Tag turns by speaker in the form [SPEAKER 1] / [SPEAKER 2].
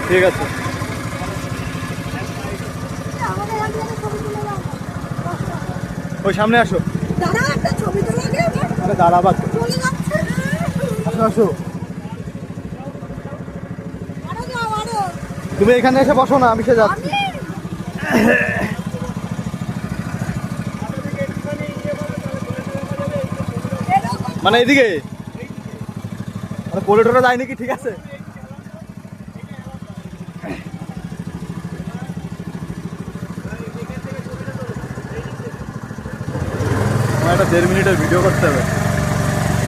[SPEAKER 1] ঠিক আছে। ওই সামনে আসো। আরে দাঁড়াবা, আসো আসো। তুমি এখানে এসে বসো না, আমি সে যাচ্ছি। মানে এদিকে পড়ে টোরে যায় নাকি? ঠিক আছে, আমার একটা 1.5 মিনিটের ভিডিও করতে হবে।